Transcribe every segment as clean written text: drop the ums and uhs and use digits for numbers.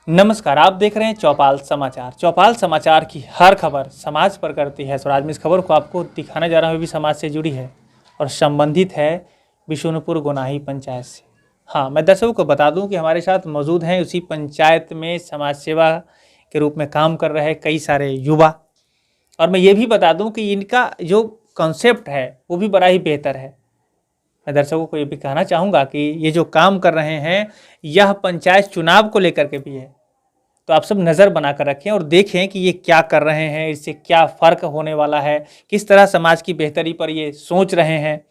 नमस्कार, आप देख रहे हैं चौपाल समाचार। चौपाल समाचार की हर खबर समाज पर करती है। आज मैं इस खबर को आपको दिखाने जा रहा हूँ, भी समाज से जुड़ी है और संबंधित है बिशुनपुर गोनाही पंचायत से। हाँ, मैं दर्शकों को बता दूं कि हमारे साथ मौजूद हैं उसी पंचायत में समाज सेवा के रूप में काम कर रहे कई सारे युवा। और मैं ये भी बता दूं कि इनका जो कॉन्सेप्ट है वो भी बड़ा ही बेहतर है। मैं दर्शकों को ये भी कहना चाहूँगा कि ये जो काम कर रहे हैं यह पंचायत चुनाव को लेकर के भी है। तो आप सब नज़र बना कर रखें और देखें कि ये क्या कर रहे हैं, इससे क्या फ़र्क होने वाला है, किस तरह समाज की बेहतरी पर ये सोच रहे हैं।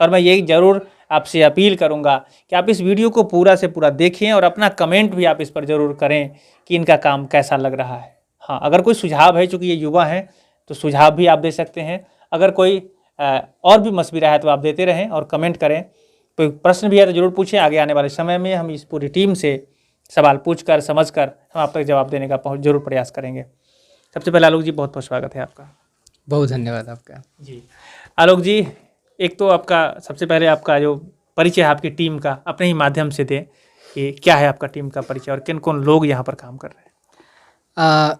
और मैं ये ज़रूर आपसे अपील करूँगा कि आप इस वीडियो को पूरा से पूरा देखें और अपना कमेंट भी आप इस पर ज़रूर करें कि इनका काम कैसा लग रहा है। हाँ, अगर कोई सुझाव है, चूँकि ये युवा हैं तो सुझाव भी आप दे सकते हैं। अगर कोई और भी मशवरा है तो आप देते रहें और कमेंट करें। कोई प्रश्न भी है तो ज़रूर पूछें। आगे आने वाले समय में हम इस पूरी टीम से सवाल पूछकर समझकर हम आप तक जवाब देने का जरूर प्रयास करेंगे। सबसे पहले आलोक जी, बहुत बहुत स्वागत है आपका। बहुत धन्यवाद आपका जी आलोक जी, एक तो आपका सबसे पहले आपका जो परिचय है आपकी टीम का अपने ही माध्यम से दें कि क्या है आपका टीम का परिचय और किन कौन लोग यहाँ पर काम कर रहे हैं।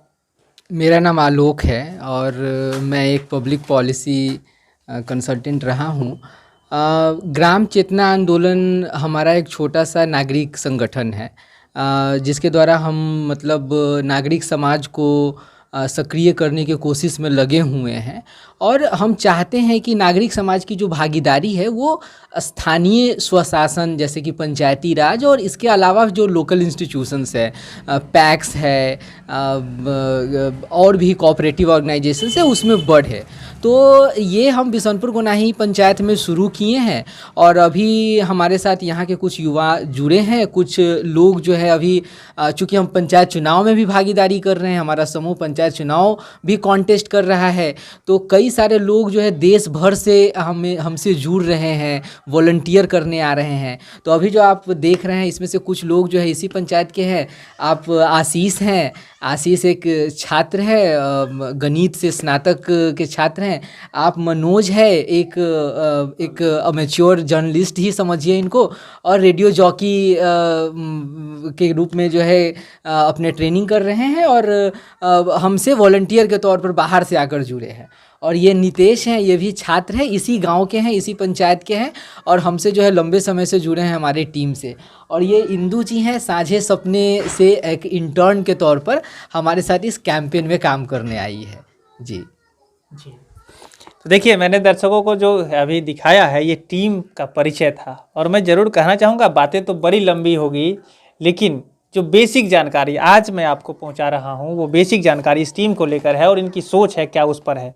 मेरा नाम आलोक है और मैं एक पब्लिक पॉलिसी कंसल्टेंट रहा हूँ। ग्राम चेतना आंदोलन हमारा एक छोटा सा नागरिक संगठन है जिसके द्वारा हम नागरिक समाज को सक्रिय करने की कोशिश में लगे हुए हैं और हम चाहते हैं कि नागरिक समाज की जो भागीदारी है वो स्थानीय स्वशासन जैसे कि पंचायती राज और इसके अलावा जो लोकल इंस्टीट्यूशंस है, पैक्स है और भी कोऑपरेटिव ऑर्गेनाइजेशंस है, उसमें बढ़े। तो ये हम बिशनपुर गोनाही पंचायत में शुरू किए हैं और अभी हमारे साथ यहाँ के कुछ युवा जुड़े हैं। कुछ लोग जो है अभी चूँकि हम पंचायत चुनाव में भी भागीदारी कर रहे हैं, हमारा समूह पंचायत चुनाव भी कॉन्टेस्ट कर रहा है, तो कई सारे लोग जो है देश भर से हमसे जुड़ रहे हैं, वॉलंटियर करने आ रहे हैं। तो अभी जो आप देख रहे हैं इसमें से कुछ लोग जो है इसी पंचायत के हैं। आप आशीष हैं, आशीष एक छात्र है, गणित से स्नातक के छात्र हैं। आप मनोज है, एक अमेच्योर जर्नलिस्ट ही समझिए इनको, और रेडियो जॉकी के रूप में जो है अपने ट्रेनिंग कर रहे हैं और हमसे वॉलंटियर के तौर पर बाहर से आकर जुड़े हैं। और ये नितेश हैं, ये भी छात्र हैं, इसी गांव के हैं, इसी पंचायत के हैं और हमसे जो है लंबे समय से जुड़े हैं हमारे टीम से। और ये इंदू जी हैं, साझे सपने से एक इंटर्न के तौर पर हमारे साथ इस कैंपेन में काम करने आई है। जी। तो देखिए, मैंने दर्शकों को जो अभी दिखाया है ये टीम का परिचय था और मैं ज़रूर कहना चाहूँगा, बातें तो बड़ी लंबी होगी लेकिन जो बेसिक जानकारी आज मैं आपको पहुँचा रहा हूँ वो बेसिक जानकारी इस टीम को लेकर है और इनकी सोच है क्या उस पर है।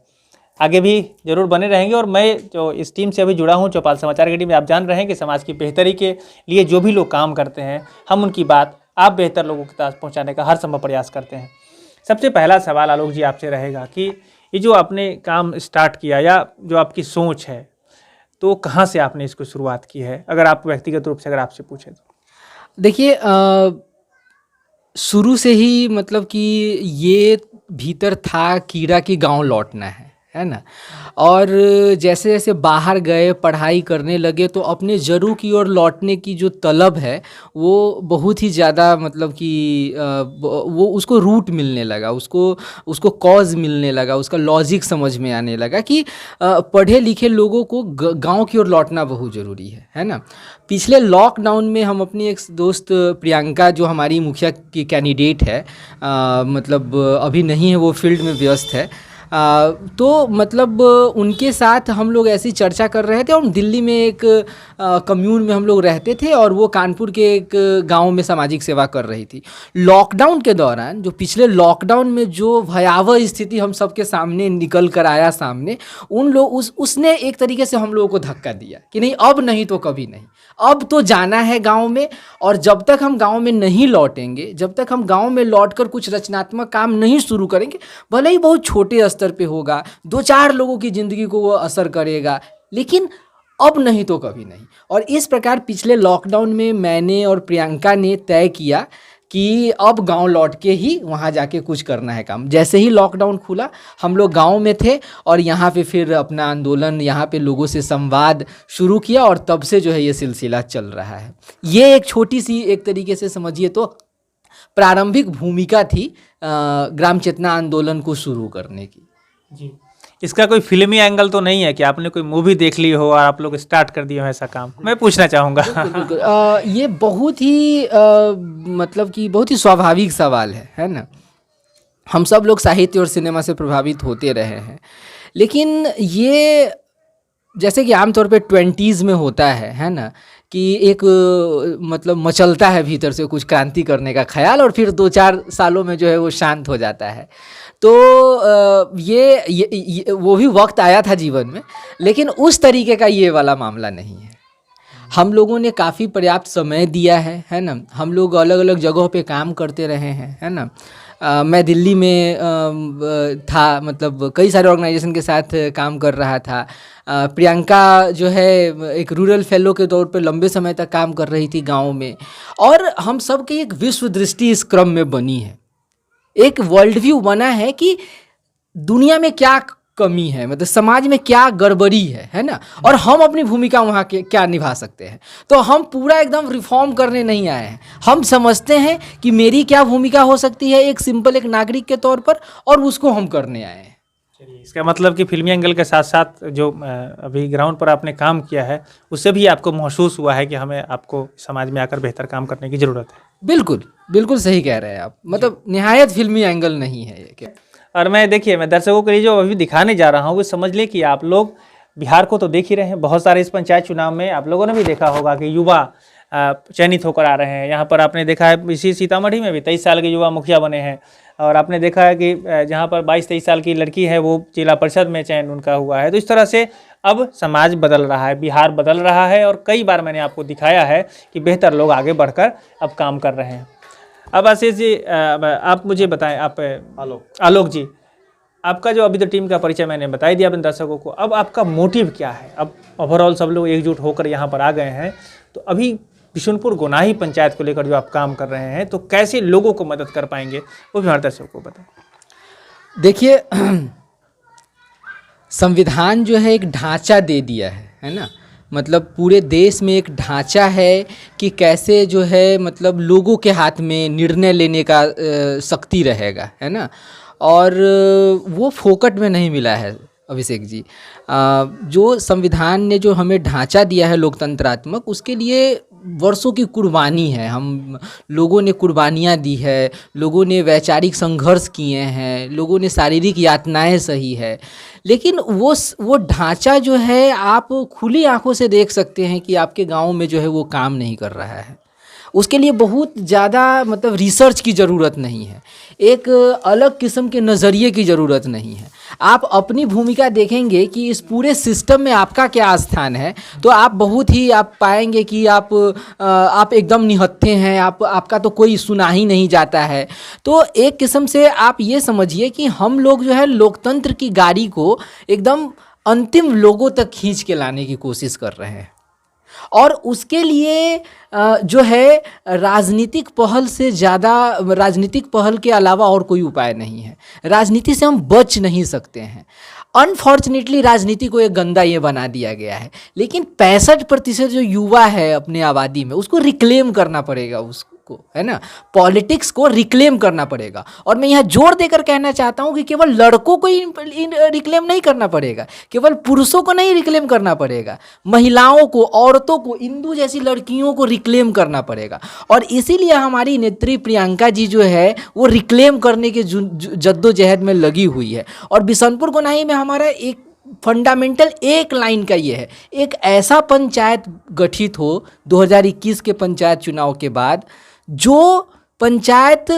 आगे भी जरूर बने रहेंगे। और मैं जो इस टीम से अभी जुड़ा हूँ, चौपाल समाचार की टीम, आप जान रहे हैं कि समाज की बेहतरी के लिए जो भी लोग काम करते हैं हम उनकी बात आप बेहतर लोगों के पास पहुँचाने का हर संभव प्रयास करते हैं। सबसे पहला सवाल आलोक जी आपसे रहेगा कि ये जो आपने काम स्टार्ट किया या जो आपकी सोच है, तो कहाँ से आपने इसको शुरुआत की है, अगर आप व्यक्तिगत रूप से अगर आपसे पूछे तो? देखिए, शुरू से ही कि ये भीतर था कीड़ा की गांव लौटना है ना। और जैसे जैसे बाहर गए, पढ़ाई करने लगे, तो अपने जड़ों की ओर लौटने की जो तलब है वो बहुत ही ज़्यादा वो उसको रूट मिलने लगा, उसको कॉज मिलने लगा, उसका लॉजिक समझ में आने लगा कि पढ़े लिखे लोगों को गांव की ओर लौटना बहुत ज़रूरी है ना। पिछले लॉकडाउन में हम अपनी एक दोस्त प्रियंका, जो हमारी मुखिया की कैंडिडेट है, अभी नहीं है, वो फील्ड में व्यस्त है, तो उनके साथ हम लोग ऐसी चर्चा कर रहे थे। और दिल्ली में एक कम्यून में हम लोग रहते थे और वो कानपुर के एक गांव में सामाजिक सेवा कर रही थी। लॉकडाउन के दौरान, जो पिछले लॉकडाउन में जो भयावह स्थिति हम सबके सामने निकल कर आया सामने, उसने एक तरीके से हम लोगों को धक्का दिया कि नहीं, अब नहीं तो कभी नहीं, अब तो जाना है गांव में। और जब तक हम गांव में नहीं लौटेंगे, जब तक हम गांव में लौटकर कुछ रचनात्मक काम नहीं शुरू करेंगे, भले ही बहुत छोटे स्तर पे होगा, 2-4 लोगों की ज़िंदगी को वो असर करेगा, लेकिन अब नहीं तो कभी नहीं। और इस प्रकार पिछले लॉकडाउन में मैंने और प्रियंका ने तय किया कि अब गांव लौट के ही वहाँ जाके कुछ करना है काम। जैसे ही लॉकडाउन खुला, हम लोग गांव में थे और यहाँ पे फिर अपना आंदोलन, यहाँ पे लोगों से संवाद शुरू किया और तब से जो है ये सिलसिला चल रहा है। ये एक छोटी सी, एक तरीके से समझिए तो प्रारंभिक भूमिका थी ग्राम चेतना आंदोलन को शुरू करने की। जी, इसका कोई फिल्मी एंगल तो नहीं है कि आपने कोई मूवी देख ली हो और आप लोग स्टार्ट कर दिए हो ऐसा काम? मैं पूछना चाहूँगा। बिल्कुल। ये बहुत ही मतलब कि बहुत ही स्वाभाविक सवाल है ना। हम सब लोग साहित्य और सिनेमा से प्रभावित होते रहे हैं, लेकिन ये जैसे कि आमतौर पे 20s में होता है ना, कि एक मतलब मचलता है भीतर से कुछ क्रांति करने का ख्याल, और फिर 2-4 सालों में जो है वो शांत हो जाता है। तो ये वो भी वक्त आया था जीवन में, लेकिन उस तरीके का ये वाला मामला नहीं है। हम लोगों ने काफ़ी पर्याप्त समय दिया है ना। हम लोग अलग अलग जगहों पे काम करते रहे हैं, है ना। मैं दिल्ली में था, मतलब कई सारे ऑर्गेनाइजेशन के साथ काम कर रहा था। प्रियंका जो है एक रूरल फेलो के तौर पे लंबे समय तक काम कर रही थी गाँव में, और हम सब की एक विश्व दृष्टि इस क्रम में बनी है। एक वर्ल्ड व्यू बना है कि दुनिया में क्या कमी है, मतलब समाज में क्या गड़बड़ी है ना, और हम अपनी भूमिका वहाँ के क्या निभा सकते हैं। तो हम पूरा एकदम रिफॉर्म करने नहीं आए हैं। हम समझते हैं कि मेरी क्या भूमिका हो सकती है एक सिंपल एक नागरिक के तौर पर, और उसको हम करने आए हैं। चलिए, इसका मतलब कि फिल्मी एंगल के साथ साथ जो अभी ग्राउंड पर आपने काम किया है, उससे भी आपको महसूस हुआ है कि हमें आपको समाज में आकर बेहतर काम करने की ज़रूरत है। बिल्कुल बिल्कुल सही कह रहे हैं आप, मतलब निहायत फिल्मी एंगल नहीं है ये क्या। और मैं देखिए, मैं दर्शकों के लिए जो अभी दिखाने जा रहा हूँ वो समझ ले कि आप लोग बिहार को तो देख ही रहे हैं। बहुत सारे इस पंचायत चुनाव में आप लोगों ने भी देखा होगा कि युवा चयनित होकर आ रहे हैं। यहाँ पर आपने देखा है इसी सीतामढ़ी में भी 23 साल के युवा मुखिया बने हैं, और आपने देखा है कि जहाँ पर 22-23 साल की लड़की है वो जिला परिषद में चयन उनका हुआ है। तो इस तरह से अब समाज बदल रहा है, बिहार बदल रहा है, और कई बार मैंने आपको दिखाया है कि बेहतर लोग आगे बढ़कर अब काम कर रहे हैं। अब आशीष जी, आप मुझे बताएं, आप आलोक जी, आपका जो अभी तो टीम का परिचय मैंने बता ही दिया अपने दर्शकों को, अब आपका मोटिव क्या है? अब ओवरऑल सब लोग एकजुट होकर यहाँ पर आ गए हैं, तो अभी बिशुनपुर गोनाही पंचायत को लेकर जो आप काम कर रहे हैं, तो कैसे लोगों को मदद कर पाएंगे, वो भी हमारे दर्शकों को बताएं। देखिए, संविधान जो है एक ढांचा दे दिया है ना। मतलब पूरे देश में एक ढांचा है कि कैसे जो है मतलब लोगों के हाथ में निर्णय लेने का शक्ति रहेगा, है ना। और वो फोकट में नहीं मिला है अभिषेक जी। जो संविधान ने जो हमें ढांचा दिया है लोकतंत्रात्मक, उसके लिए वर्षों की कुर्बानी है। हम लोगों ने कुर्बानियाँ दी है, लोगों ने वैचारिक संघर्ष किए हैं, लोगों ने शारीरिक यातनाएं सही है, लेकिन वो ढांचा जो है आप खुली आंखों से देख सकते हैं कि आपके गांव में जो है वो काम नहीं कर रहा है। उसके लिए बहुत ज़्यादा मतलब रिसर्च की ज़रूरत नहीं है, एक अलग किस्म के नज़रिए की ज़रूरत नहीं है। आप अपनी भूमिका देखेंगे कि इस पूरे सिस्टम में आपका क्या स्थान है, तो आप बहुत ही आप पाएंगे कि आप एकदम निहत्थे हैं, आपका तो कोई सुना ही नहीं जाता है। तो एक किस्म से आप ये समझिए कि हम लोग जो है लोकतंत्र की गाड़ी को एकदम अंतिम लोगों तक खींच के लाने की कोशिश कर रहे हैं, और उसके लिए जो है राजनीतिक पहल से ज़्यादा, राजनीतिक पहल के अलावा और कोई उपाय नहीं है। राजनीति से हम बच नहीं सकते हैं। अनफॉर्चुनेटली राजनीति को एक गंदा ये बना दिया गया है, लेकिन 65% जो युवा है अपने आबादी में, उसको रिक्लेम करना पड़ेगा, उसको, है ना, पॉलिटिक्स को रिक्लेम करना पड़ेगा। और मैं यहाँ जोर देकर कहना चाहता हूँ कि केवल लड़कों को ही रिक्लेम नहीं करना पड़ेगा, केवल पुरुषों को नहीं रिक्लेम करना पड़ेगा, महिलाओं को, औरतों को, इंदू जैसी लड़कियों को रिक्लेम करना पड़ेगा। और इसीलिए हमारी नेत्री प्रियंका जी जो है वो रिक्लेम करने के जद्दोजहद में लगी हुई है। और बिशनपुर गोनाही में हमारा एक फंडामेंटल एक लाइन का ये है, एक ऐसा पंचायत गठित हो 2021 के पंचायत चुनाव के बाद, जो पंचायत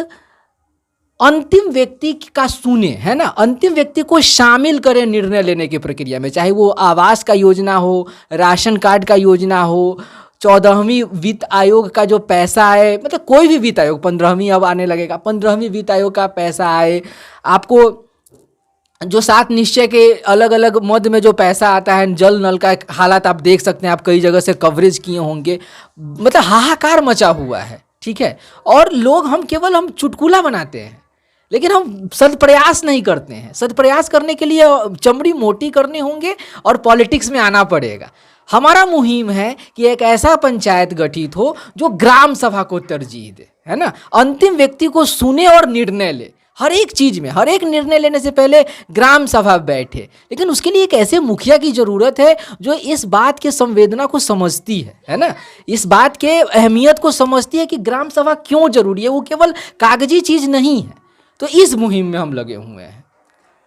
अंतिम व्यक्ति का सुने, है ना, अंतिम व्यक्ति को शामिल करे निर्णय लेने की प्रक्रिया में, चाहे वो आवास का योजना हो, राशन कार्ड का योजना हो, 14वीं वित्त आयोग का जो पैसा आए, मतलब कोई भी वित्त आयोग, 15वीं अब आने लगेगा, 15वीं वित्त आयोग का पैसा आए, आपको जो 7 निश्चय के अलग अलग मद में जो पैसा आता है, जल नल का हालात आप देख सकते हैं, आप कई जगह से कवरेज किए होंगे, मतलब हाहाकार मचा हुआ है, ठीक है। और लोग हम चुटकुला बनाते हैं, लेकिन हम सदप्रयास नहीं करते हैं। सदप्रयास करने के लिए चमड़ी मोटी करने होंगे और पॉलिटिक्स में आना पड़ेगा। हमारा मुहिम है कि एक ऐसा पंचायत गठित हो जो ग्राम सभा को तरजीह दे, है ना, अंतिम व्यक्ति को सुने और निर्णय ले। हर एक चीज़ में, हर एक निर्णय लेने से पहले ग्राम सभा बैठे, लेकिन उसके लिए एक ऐसे मुखिया की ज़रूरत है जो इस बात के संवेदना को समझती है ना, इस बात के अहमियत को समझती है कि ग्राम सभा क्यों जरूरी है, वो केवल कागजी चीज़ नहीं है। तो इस मुहिम में हम लगे हुए हैं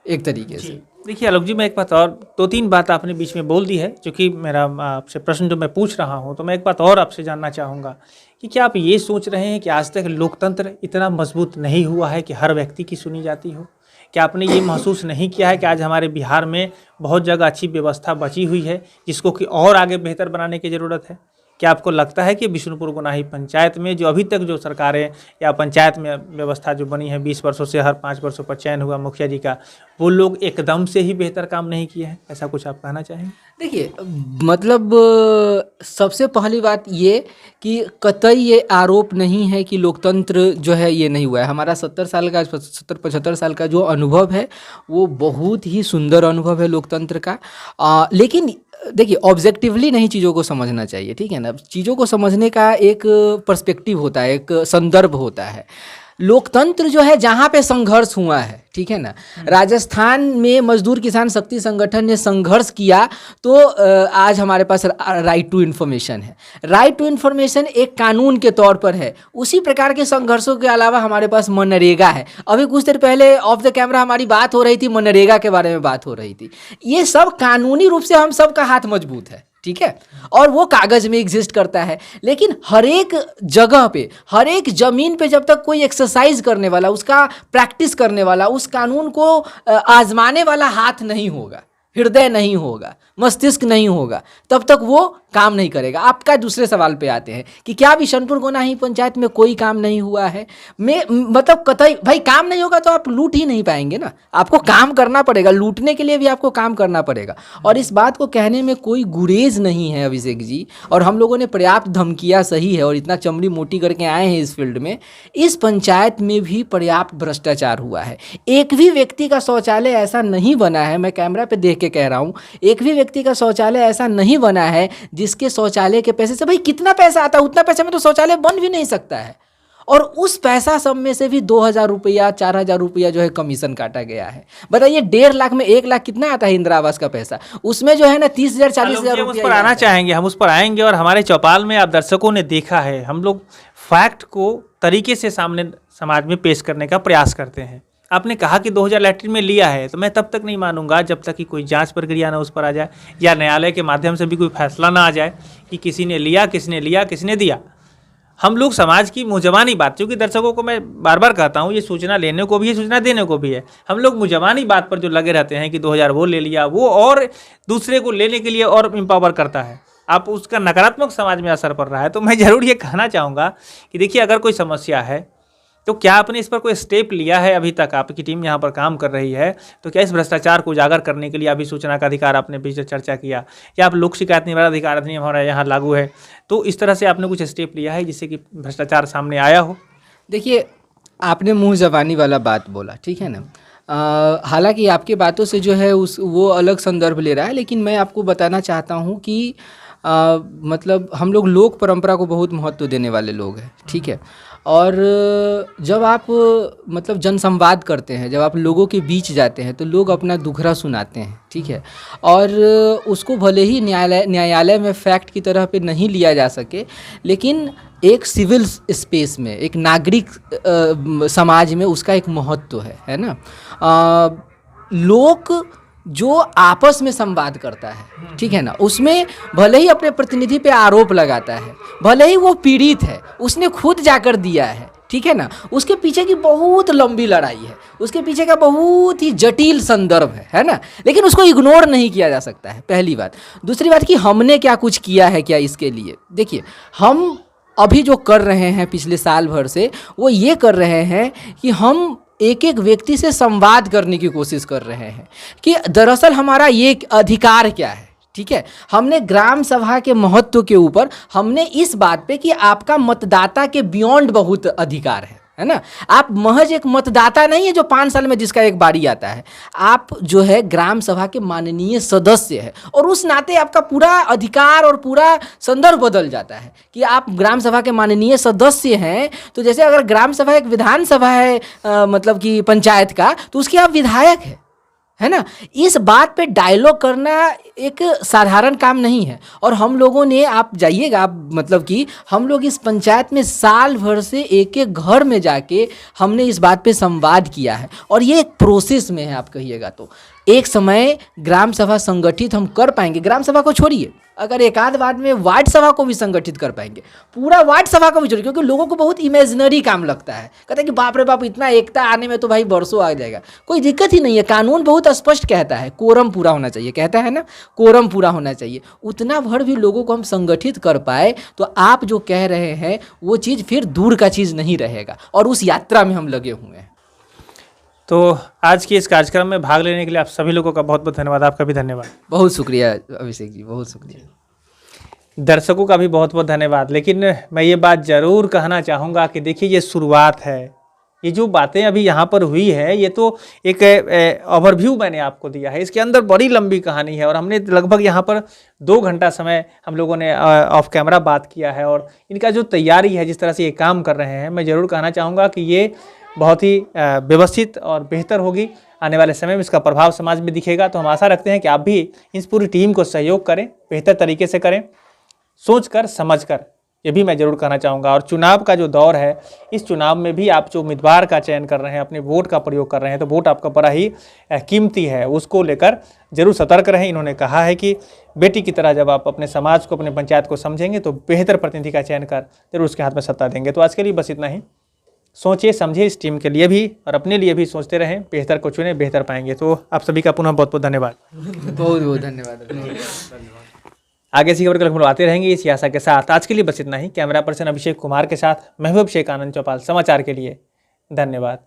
एक तरीके से। देखिए आलोक जी, मैं एक बात और, 2-3 बात आपने बीच में बोल दी है, क्योंकि मेरा आपसे प्रश्न जो मैं पूछ रहा हूँ, तो मैं एक बात और आपसे जानना चाहूँगा कि क्या आप ये सोच रहे हैं कि आज तक लोकतंत्र इतना मजबूत नहीं हुआ है कि हर व्यक्ति की सुनी जाती हो? क्या आपने ये महसूस नहीं किया है कि आज हमारे बिहार में बहुत जगह अच्छी व्यवस्था बची हुई है जिसको कि और आगे बेहतर बनाने की ज़रूरत है? क्या आपको लगता है कि बिशुनपुर गोनाही पंचायत में जो अभी तक जो सरकारें या पंचायत में व्यवस्था जो बनी है 20 वर्षों से, हर 5 वर्षों पर चयन हुआ मुखिया जी का, वो लोग एकदम से ही बेहतर काम नहीं किए हैं, ऐसा कुछ आप कहना चाहेंगे? देखिए, मतलब सबसे पहली बात ये कि कतई ये आरोप नहीं है कि लोकतंत्र जो है ये नहीं हुआ है। हमारा 70-75 साल का जो अनुभव है वो बहुत ही सुंदर अनुभव है लोकतंत्र का। लेकिन देखिए, ऑब्जेक्टिवली नहीं चीज़ों को समझना चाहिए, ठीक है ना। चीज़ों को समझने का एक पर्सपेक्टिव होता है, एक संदर्भ होता है। लोकतंत्र जो है जहाँ पे संघर्ष हुआ है, ठीक है ना, राजस्थान में मजदूर किसान शक्ति संगठन ने संघर्ष किया तो आज हमारे पास राइट टू इन्फॉर्मेशन है। राइट टू इन्फॉर्मेशन एक कानून के तौर पर है। उसी प्रकार के संघर्षों के अलावा हमारे पास मनरेगा है। अभी कुछ देर पहले ऑफ द कैमरा हमारी बात हो रही थी, मनरेगा के बारे में बात हो रही थी। ये सब कानूनी रूप से हम सब का हाथ मजबूत है, ठीक है, और वो कागज में एग्जिस्ट करता है। लेकिन हर एक जगह पे, हर एक जमीन पे जब तक कोई एक्सरसाइज करने वाला, उसका प्रैक्टिस करने वाला, उस कानून को आजमाने वाला हाथ नहीं होगा, हृदय नहीं होगा, मस्तिष्क नहीं होगा, तब तक वो काम नहीं करेगा। आपका दूसरे सवाल पे आते हैं कि क्या बिशनपुर गोनाही पंचायत में कोई काम नहीं हुआ है? मतलब कतई भाई काम नहीं होगा तो आप लूट ही नहीं पाएंगे ना, आपको काम करना पड़ेगा, लूटने के लिए भी आपको काम करना पड़ेगा। और इस बात को कहने में कोई गुरेज नहीं है अभिषेक जी, और हम लोगों ने पर्याप्त धमकियाँ सही है और इतना चमड़ी मोटी करके आए हैं इस फील्ड में। इस पंचायत में भी पर्याप्त भ्रष्टाचार हुआ है। एक भी व्यक्ति का शौचालय ऐसा नहीं बना है, मैं कैमरा पे देख के कह रहा हूँ, एक भी व्यक्ति का शौचालय ऐसा नहीं बना है जिसके शौचालय के पैसे से, भाई कितना पैसा आता है, उतना पैसे में तो शौचालय बन भी नहीं सकता है। और उस पैसा सब में से भी 2000 रुपया, 4000 रुपया जो है कमीशन काटा गया है। बताइए 1.5 लाख में 1 लाख कितना आता है इंदिरा आवास का पैसा? उसमें जो है ना 30,000 40,000 हम उस पर आना चाहेंगे, हम उस पर आएंगे। और हमारे चौपाल में आप दर्शकों ने देखा है, हम लोग फैक्ट को तरीके से सामने समाज में पेश करने का प्रयास करते हैं। आपने कहा कि 2000 लैट्रिन में लिया है, तो मैं तब तक नहीं मानूंगा जब तक कि कोई जांच प्रक्रिया ना उस पर आ जाए, या न्यायालय के माध्यम से भी कोई फैसला ना आ जाए कि किसी ने लिया, किसने दिया। हम लोग समाज की मुँहज़बानी बात, क्योंकि दर्शकों को मैं बार बार कहता हूँ, ये सूचना लेने को भी है, सूचना देने को भी है। हम लोग मुँहज़बानी बात पर जो लगे रहते हैं कि 2000 वो ले लिया, वो और दूसरे को लेने के लिए और एम्पावर करता है, आप उसका नकारात्मक समाज में असर पड़ रहा है। तो मैं ज़रूर ये कहना चाहूँगा कि देखिए, अगर कोई समस्या है तो क्या आपने इस पर कोई स्टेप लिया है? अभी तक आपकी टीम यहाँ पर काम कर रही है, तो क्या इस भ्रष्टाचार को उजागर करने के लिए अभी सूचना का अधिकार आपने बीच में चर्चा किया, या आप लोक शिकायत निवारण अधिकार अधिनियम हमारा यहाँ लागू है, तो इस तरह से आपने कुछ स्टेप लिया है जिससे कि भ्रष्टाचार सामने आया हो? देखिए, आपने मुँह ज़बानी वाला बात बोला, ठीक है ना। हालांकि आपकी बातों से जो है वो अलग संदर्भ ले रहा है, लेकिन मैं आपको बताना चाहता हूँ कि मतलब हम लोग लोक परंपरा को बहुत महत्व देने वाले लोग हैं, ठीक है। और जब आप मतलब जनसंवाद करते हैं, जब आप लोगों के बीच जाते हैं, तो लोग अपना दुखड़ा सुनाते हैं, ठीक है। और उसको भले ही न्यायालय में फैक्ट की तरह पे नहीं लिया जा सके, लेकिन एक सिविल स्पेस में, एक नागरिक समाज में उसका एक महत्व है ना। लोक जो आपस में संवाद करता है, ठीक है ना, उसमें भले ही अपने प्रतिनिधि पे आरोप लगाता है, भले ही वो पीड़ित है, उसने खुद जाकर दिया है, ठीक है ना, उसके पीछे की बहुत लंबी लड़ाई है, उसके पीछे का बहुत ही जटिल संदर्भ है ना, लेकिन उसको इग्नोर नहीं किया जा सकता है, पहली बात। दूसरी बात कि हमने क्या कुछ किया है क्या इसके लिए? देखिए, हम अभी जो कर रहे हैं पिछले साल भर से, वो ये कर रहे हैं कि हम एक एक व्यक्ति से संवाद करने की कोशिश कर रहे हैं कि दरअसल हमारा ये अधिकार क्या है, ठीक है। हमने ग्राम सभा के महत्व के ऊपर हमने इस बात पे कि आपका मतदाता के बियॉन्ड बहुत अधिकार है, है ना। आप महज एक मतदाता नहीं है जो 5 साल में जिसका एक बारी आता है, आप जो है ग्राम सभा के माननीय सदस्य है, और उस नाते आपका पूरा अधिकार और पूरा संदर्भ बदल जाता है कि आप ग्राम सभा के माननीय सदस्य हैं। तो जैसे अगर ग्राम सभा एक विधान सभा है मतलब कि पंचायत का, तो उसके आप विधायक है ना। इस बात पे डायलॉग करना एक साधारण काम नहीं है। और हम लोगों ने, आप जाइएगा, आप मतलब कि हम लोग इस पंचायत में साल भर से एक एक घर में जाके हमने इस बात पे संवाद किया है, और ये एक प्रोसेस में है। आप कहिएगा तो एक समय ग्राम सभा संगठित हम कर पाएंगे। ग्राम सभा को छोड़िए, अगर एक आध बार में वार्ड सभा को भी संगठित कर पाएंगे, पूरा वार्ड सभा को भी छोड़िए, क्योंकि लोगों को बहुत इमेजिनरी काम लगता है। कहते हैं कि बाप रे बाप, इतना एकता आने में तो भाई बरसों आ जाएगा। कोई दिक्कत ही नहीं है, कानून बहुत स्पष्ट कहता है, कोरम पूरा होना चाहिए, कहता है ना, कोरम पूरा होना चाहिए। उतना भर भी लोगों को हम संगठित कर पाए तो आप जो कह रहे हैं वो चीज़ फिर दूर का चीज़ नहीं रहेगा, और उस यात्रा में हम लगे हुए हैं। तो आज के इस कार्यक्रम में भाग लेने के लिए आप सभी लोगों का बहुत बहुत धन्यवाद। आपका भी धन्यवाद। बहुत शुक्रिया अभिषेक जी, बहुत शुक्रिया। दर्शकों का भी बहुत बहुत धन्यवाद। लेकिन मैं ये बात ज़रूर कहना चाहूँगा कि देखिए, ये शुरुआत है। ये जो बातें अभी यहाँ पर हुई है, ये तो एक ओवरव्यू मैंने आपको दिया है। इसके अंदर बड़ी लंबी कहानी है, और हमने लगभग यहाँ पर 2 घंटा समय हम लोगों ने ऑफ कैमरा बात किया है। और इनका जो तैयारी है, जिस तरह से ये काम कर रहे हैं, मैं ज़रूर कहना चाहूँगा कि ये बहुत ही व्यवस्थित और बेहतर होगी। आने वाले समय में इसका प्रभाव समाज में दिखेगा। तो हम आशा रखते हैं कि आप भी इस पूरी टीम को सहयोग करें, बेहतर तरीके से करें, सोच कर समझ कर। ये भी मैं ज़रूर कहना चाहूँगा। और चुनाव का जो दौर है, इस चुनाव में भी आप जो उम्मीदवार का चयन कर रहे हैं, अपने वोट का प्रयोग कर रहे हैं, तो वोट आपका बड़ा ही कीमती है। उसको लेकर ज़रूर सतर्क रहें। इन्होंने कहा है कि बेटी की तरह जब आप अपने समाज को, अपने पंचायत को समझेंगे, तो बेहतर प्रतिनिधि का चयन कर जरूर उसके हाथ में सत्ता देंगे। तो आज के लिए बस इतना ही। सोचिए समझिए, इस टीम के लिए भी और अपने लिए भी सोचते रहें, बेहतर को चुनें, बेहतर पाएंगे। तो आप सभी का पुनः बहुत बहुत धन्यवाद। बहुत बहुत धन्यवाद। आगे इसी खबर को आते रहेंगे इस आशा के साथ। आज के लिए बस इतना ही। कैमरा पर्सन अभिषेक कुमार के साथ मैं हूं अभिषेक आनंद चौपाल, समाचार के लिए। धन्यवाद।